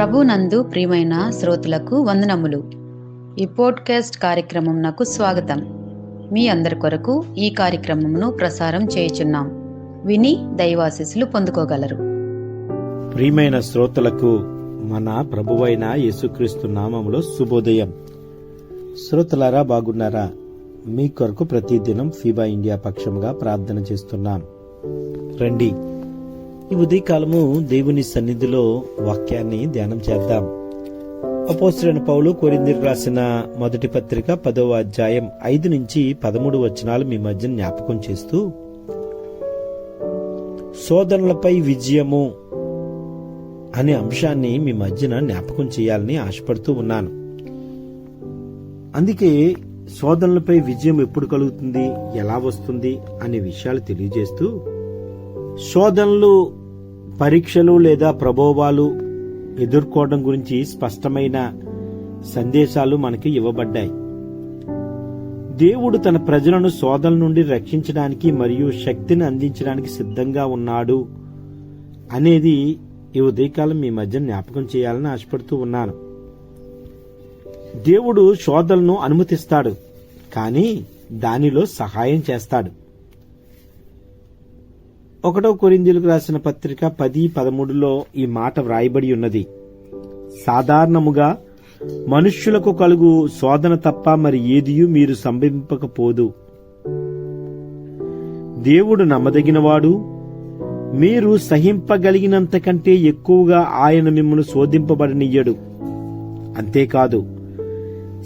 ప్రభునందు ప్రియమైన శ్రోతలకు వందనములు. ఈ పోడ్కాస్ట్ కార్యక్రమం నాకు స్వాగతం. మీ అందరి కొరకు ఈ కార్యక్రమమును ప్రసారం చేయుచున్నాం. విని దైవాశీస్సులు పొందుకోగలరు. ప్రియమైన శ్రోతలకు మన ప్రభువైన యేసుక్రీస్తు నామములో శుభోదయం. శ్రోతలారా, బాగున్నారా? మీ కొరకు ప్రతిదినం ఫీబా ఇండియా పక్షముగా ప్రార్థన చేస్తున్నాం. రండి, ఈ ఉదయకాలము దేవుని సన్నిధిలో వాక్యాన్ని ధ్యానం చేద్దాం. అపోస్తలుడైన పౌలు కొరింథీయులకు రాసిన మొదటి పత్రిక 10వ అధ్యాయం 5 నుంచి 13 వచనాలు మీ మధ్య జ్ఞాపకం చేస్తూ, శోధనలపై విజయము అనే అంశాన్ని మీ మధ్యన జ్ఞాపకం చేయాలని ఆశపడుతూ ఉన్నాను. అందుకే శోధనలపై విజయం ఎప్పుడు కలుగుతుంది, ఎలా వస్తుంది అనే విషయాలు తెలియజేస్తూ, శోధనలు, పరీక్షలు లేదా ప్రభావాలు ఎదుర్కోవడం గురించి స్పష్టమైన సందేశాలు మనకి ఇవ్వబడ్డాయి. దేవుడు తన ప్రజలను శోధనల నుండి రక్షించడానికి మరియు శక్తిని అందించడానికి సిద్ధంగా ఉన్నాడు అనేది ఈ ఉదయకాలం మీ మధ్య జ్ఞాపకం చేయాలని ఆశపడుతూ ఉన్నాను. దేవుడు శోధనలను అనుమతిస్తాడు, కానీ దానిలో సహాయం చేస్తాడు. 1 కొరింథీయులకు రాసిన పత్రిక 10:13 ఈ మాట వ్రాయబడి ఉన్నది: సాధారణముగా మనుష్యులకు కలుగు శోధన తప్ప మరి ఏదియూ మీరు సంభవింపకపోదు. దేవుడు నమ్మదగినవాడు, మీరు సహింపగలిగినంత కంటే ఎక్కువగా ఆయన మిమ్మల్ని శోధింపబడనియ్యడు. అంతేకాదు,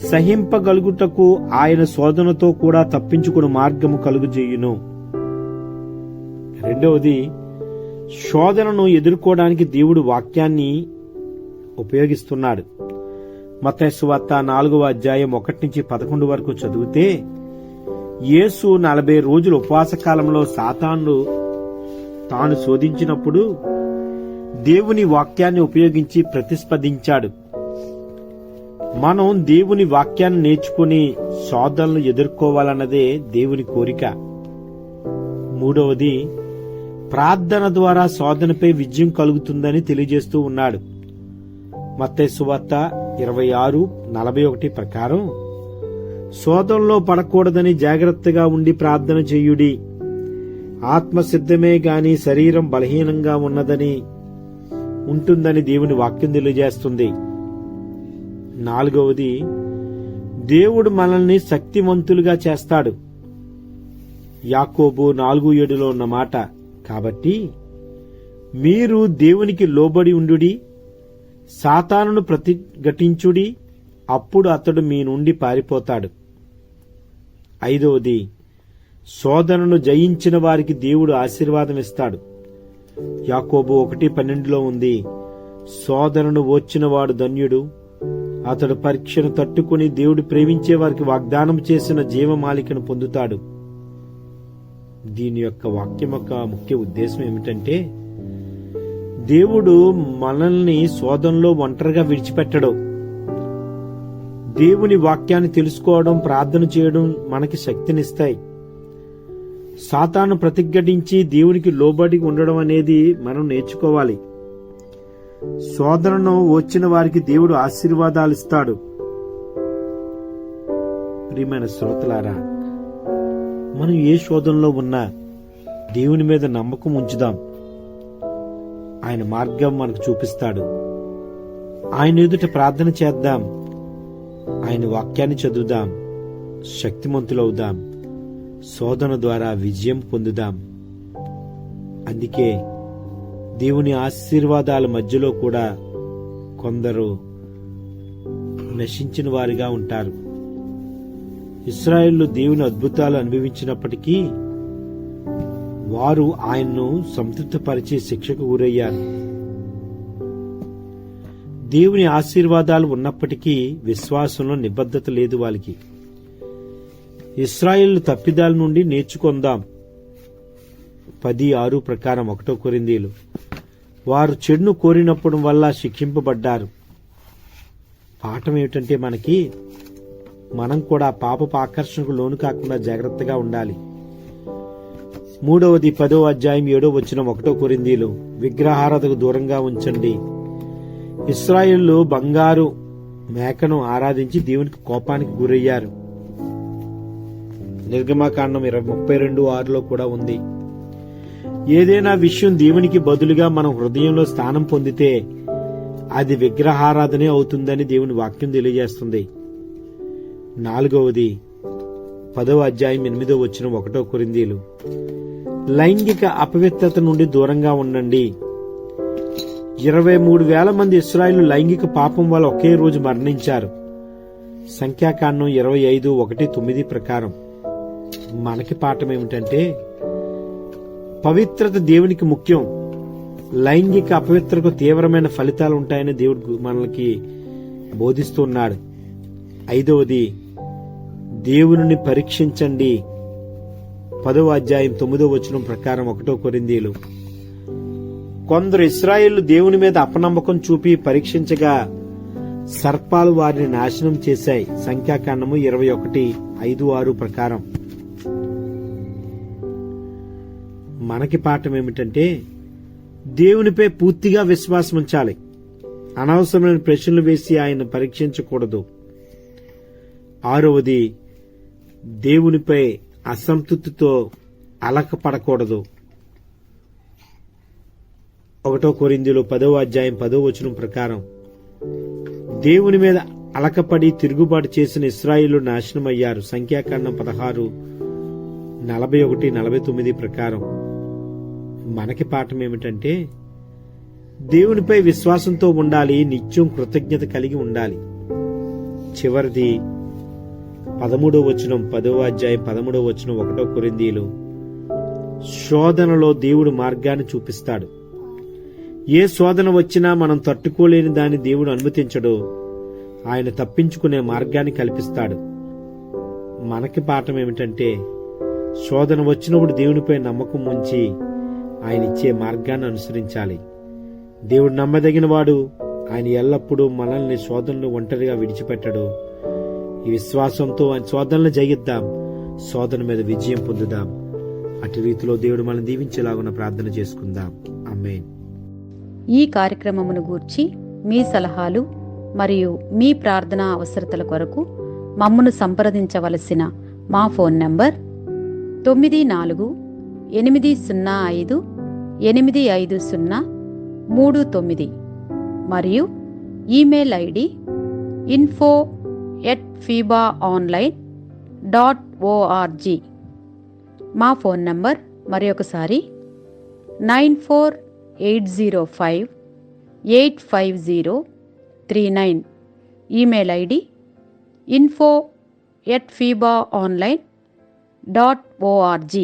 సహింపగలుగుటకు ఆయన శోధనతో కూడా తప్పించుకుని మార్గము కలుగుజేయును. రెండవది, శోధనను ఎదుర్కోవడానికి దేవుడు వాక్యాన్ని ఉపయోగిస్తున్నాడు. మత్తయి సువార్త 4వ అధ్యాయం 1 నుంచి 11 వరకు చదివితే, యేసు 40 రోజుల ఉపవాస కాలంలో సాతాను తాను శోధించినప్పుడు దేవుని వాక్యాన్ని ఉపయోగించి ప్రతిస్పందించాడు. మనం దేవుని వాక్యాన్ని నేర్చుకుని శోధనలు ఎదుర్కోవాలన్నదే దేవుని కోరిక. మూడవది, ప్రార్థన ద్వారా శోధనపై విజయం కలుగుతుందని తెలియజేస్తూ ఉన్నాడు. మత్తయి సువార్త 26:41 ప్రకారం, శోధనలో పడకూడదని జాగ్రత్తగా ఉండి ప్రార్థన చేయుడి. ఆత్మ సిద్ధమే గాని శరీరం బలహీనంగా ఉంటుందని దేవుని వాక్యం తెలియజేస్తుంది. నాలుగవది, దేవుడు మనల్ని శక్తివంతులుగా చేస్తాడు. యాకోబు 4:7 ఉన్న మాట, కాబట్టి మీరు దేవునికి లోబడి ఉండుడి, సాతానును ప్రతిఘటించుడి, అప్పుడు అతడు మీ నుండి పారిపోతాడు. ఐదవది, శోధనను జయించిన వారికి దేవుడు ఆశీర్వాదం ఇస్తాడు. యాకోబు 1:12 ఉంది: శోధనను ఓర్చినవాడు ధన్యుడు, అతడు పరీక్షను తట్టుకుని దేవుడు ప్రేమించే వారికి వాగ్దానం చేసిన జీవమాలికను పొందుతాడు. దీని యొక్క వాక్యం యొక్క ముఖ్య ఉద్దేశం ఏమిటంటే, దేవుడు మనల్ని శోధనలో ఒంటరిగా విడిచిపెట్టడు. దేవుని వాక్యాన్ని తెలుసుకోవడం, ప్రార్థన చేయడం మనకి శక్తినిస్తాయి. సాతాను ప్రతిఘటించి దేవునికి లోబడి ఉండడం అనేది మనం నేర్చుకోవాలి. శోధనను వచ్చిన వారికి దేవుడు ఆశీర్వాదాలు ఇస్తాడు. ప్రియమైన శ్రోతలారా, మనం ఏ శోధనలో ఉన్నా దేవుని మీద నమ్మకం ఉంచుదాం. ఆయన మార్గం మనకు చూపిస్తాడు. ఆయన ఎదుట ప్రార్థన చేద్దాం. ఆయన వాక్యాన్ని చదువుదాం. శక్తిమంతులవుదాం. శోధన ద్వారా విజయం పొందుదాం. అందుకే దేవుని ఆశీర్వాదాల మధ్యలో కూడా కొందరు నశించిన వారిగా ఉంటారు. ఇశ్రాయేలు దేవుని అద్భుతాలు అనుభవించినప్పటికీ వారు ఆయన్ను సంతృప్తిపరిచే శిక్షకు గురయ్యారు. దేవుని ఆశీర్వాదాలు ఉన్నప్పటికీ విశ్వాసంలో నిబద్ధత లేదు వాళ్ళకి. ఇశ్రాయేలు తప్పిదాల నుండి నేర్చుకుందాం. 10:6 ప్రకారం 1 కొరింథీయులు, వారు చెడును కోరినప్పుడు వల్ల శిక్షింపబడ్డారు. పాఠం ఏమిటంటే, మనం కూడా పాపపు ఆకర్షణకు లోను కాకుండా జాగ్రత్తగా ఉండాలి. మూడవది 10వ అధ్యాయం 7వ వచనం 1 కొరింథీయులు, విగ్రహారాధనకు దూరంగా ఉంచండి. ఇశ్రాయేలు బంగారు మేకను ఆరాధించి దేవునికి కోపానికి గురయ్యారు. నిర్గమకాండం 32:6 కూడా ఉంది. ఏదైనా విషయం దేవునికి బదులుగా మనం హృదయంలో స్థానం పొందితే అది విగ్రహారాధనే అవుతుందని దేవుని వాక్యం తెలియజేస్తుంది. 4వది 10వ అధ్యాయం 8వ వచనం 1 కొరింథీలు, లైంగిక అపవిత్రత నుండి దూరంగా ఉండండి. 23,000 మంది ఇశ్రాయేలు లైంగిక పాపం వల్ల ఒకే రోజు మరణించారు. సంఖ్యాకాండం 25:1-9 ప్రకారం. మనకి పాఠం ఏమిటంటే, పవిత్రత దేవునికి ముఖ్యం. లైంగిక అపవిత్రకు తీవ్రమైన ఫలితాలు ఉంటాయని దేవుడు మనకి బోధిస్తున్నాడు. 5వది దేవుని పరీక్షించండి. 10వ అధ్యాయం 9వ వచనం ప్రకారం 1 కొరింథీలు. కొందరు ఇశ్రాయేలు దేవుని మీద అపనమ్మకం చూపి పరీక్షించగా సర్పాలు వారిని నాశనం చేశాయి. సంఖ్యాకాండము 21:5-6 ప్రకారం. మనకి పాఠం ఏమిటంటే, దేవునిపై పూర్తిగా విశ్వాసం ఉంచాలి. అనవసరమైన ప్రశ్నలు వేసి ఆయన పరీక్షించకూడదు. 6వది దేవునిపై అసంతృప్తితో అలకపడకూడదు. 1 కొరింథీలు 10వ అధ్యాయం 10వ వచనం ప్రకారం దేవుని మీద అలకపడి తిరుగుబాటు చేసిన ఇశ్రాయేలు నాశనమయ్యారు. సంఖ్యాకాండం 16:41-49 ప్రకారం. మనకి పాఠం ఏమిటంటే, దేవునిపై విశ్వాసంతో ఉండాలి, నిత్యం కృతజ్ఞత కలిగి ఉండాలి. చివరిది 13వ వచనం 10వ అధ్యాయం 13వ వచనం 1 కొరింథీలు, శోధనలో దేవుడు మార్గాన్ని చూపిస్తాడు. ఏ శోధన వచ్చినా మనం తట్టుకోలేని దాన్ని దేవుడు అనుమతించడు. ఆయన తప్పించుకునే మార్గాన్ని కల్పిస్తాడు. మనకి పాఠం ఏమిటంటే, శోధన వచ్చినప్పుడు దేవునిపై నమ్మకం ఉంచి ఆయన ఇచ్చే మార్గాన్ని అనుసరించాలి. దేవుడు నమ్మదగిన వాడు. ఆయన ఎల్లప్పుడూ మనల్ని శోధనలు ఒంటరిగా విడిచిపెట్టడు. ఈ విశ్వాసంతో ఆయన శోధనలు జయిద్దాం, శోధన మీద విజయం పొందుదాం. అటు రీతిలో దేవుడు మనల్ని దీవించేలాగున ప్రార్థన చేసుకుందాం. ఆమేన్. ఈ కార్యక్రమమును గూర్చి మీ సలహాలు మరియు మీ ప్రార్థనా అవసరతల కొరకు మమ్మను సంప్రదించవలసిన మా ఫోన్ నంబర్ 9408508503 మరియు ఈమెయిల్ ఐడి info@fibaonline.org. మా ఫోన్ నంబర్ మరొకసారి 9480585039. Email ID info@fibaonline.org.